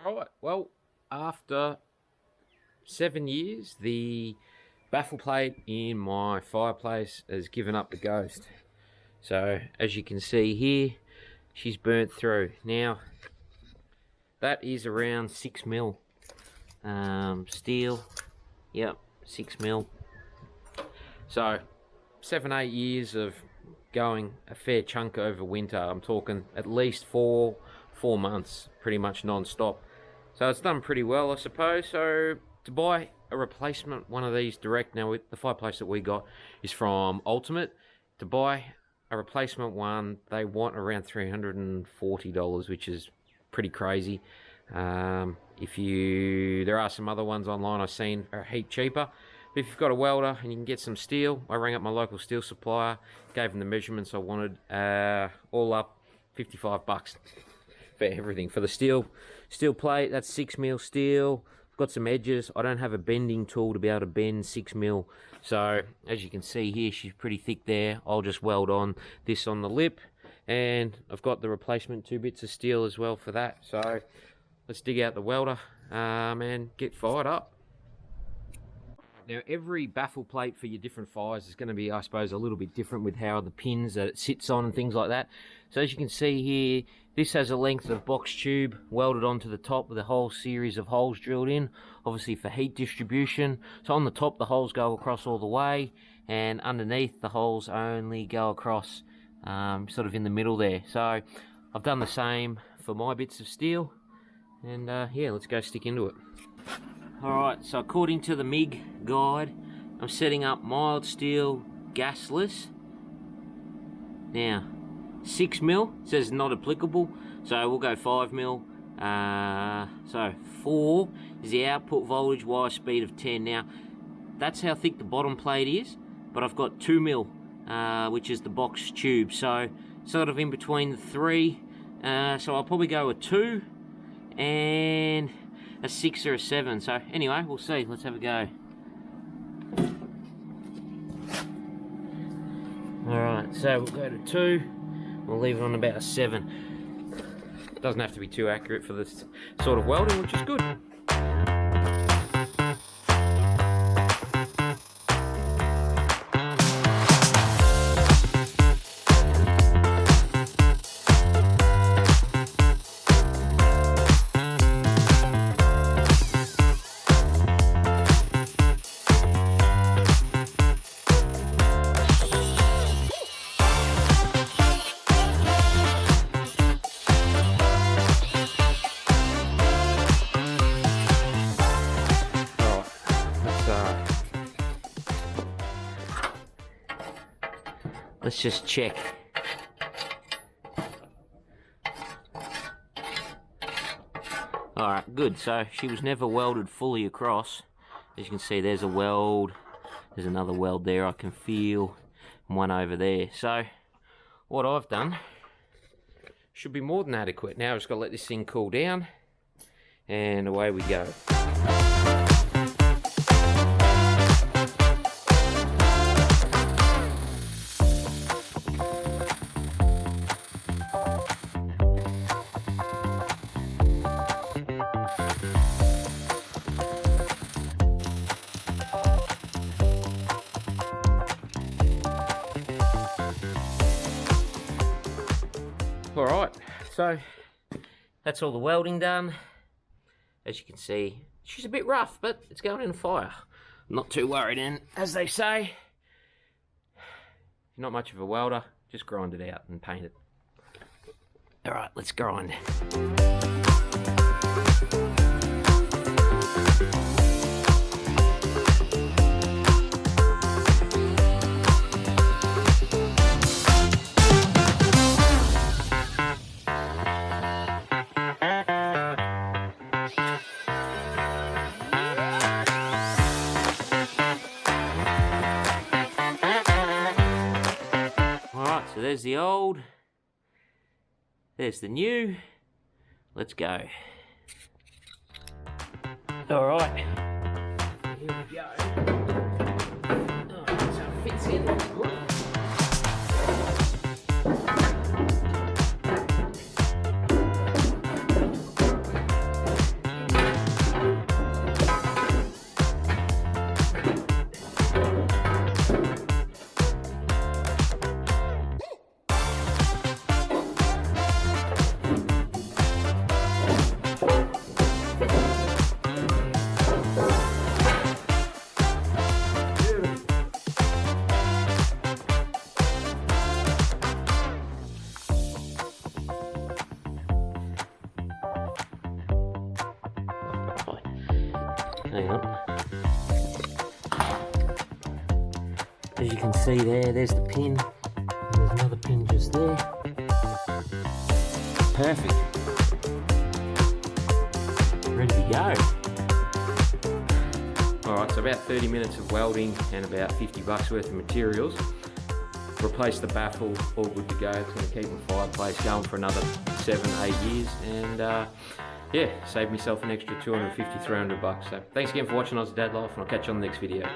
Alright, well, after 7 years, the baffle plate in my fireplace has given up the ghost. So, as you can see here, she's burnt through. Now, that is around 6mm. Steel, yep, 6mm. So, 7-8 years of going a fair chunk over winter. I'm talking at least four months, pretty much non-stop. So it's done pretty well, I suppose. So to buy a replacement one of these direct, now the fireplace that we got is from Ultimate. To buy a replacement one, they want around $340, which is pretty crazy. There are some other ones online I've seen are a heap cheaper. But if you've got a welder and you can get some steel, I rang up my local steel supplier, gave them the measurements I wanted, all up $55 for everything. For the steel plate, that's 6mm steel. I've got some edges. I don't have a bending tool to be able to bend 6mm. So as you can see here, she's pretty thick there. I'll just weld on this on the lip, and I've got the replacement 2 bits of steel as well for that. So let's dig out the welder and get fired up. Now, every baffle plate for your different fires is going to be, I suppose, a little bit different with how the pins that it sits on and things like that. So as you can see here, this has a length of box tube welded onto the top with a whole series of holes drilled in, obviously for heat distribution. So on the top, the holes go across all the way, and underneath, the holes only go across sort of in the middle there. So I've done the same for my bits of steel, and yeah, let's go stick into it. Alright, so according to the MIG guide, I'm setting up mild steel gasless. Now, 6mm says not applicable, so we'll go 5mm. So 4 is the output voltage, wire speed of 10. Now, that's how thick the bottom plate is, but I've got 2mm, which is the box tube, so sort of in between the 3. So I'll probably go with 2 and a 6 or a 7. So anyway, we'll see. Let's have a go. Alright, so we'll go to 2. We'll leave it on about a 7. Doesn't have to be too accurate for this sort of welding, which is good. Let's just check. Alright, good. So she was never welded fully across. As you can see, there's a weld. There's another weld there I can feel. And one over there. So what I've done should be more than adequate. Now I've just got to let this thing cool down, and away we go. Alright, so that's all the welding done. As you can see, she's a bit rough, but it's going in a fire. I'm not too worried, and as they say, if you're not much of a welder, just grind it out and paint it. Alright, let's grind. So there's the old, there's the new. Let's go. Alright, here we go. Oh, so it fits in. Hang on. As you can see there's the pin. And there's another pin just there. Perfect. Ready to go. Alright, so about 30 minutes of welding and about 50 bucks worth of materials. Replace the baffle, all good to go. It's going to keep the fireplace going for another 7-8 years, and yeah, save myself an extra 250-300 bucks. So thanks again for watching Aussie Dad Life, and I'll catch you on the next video.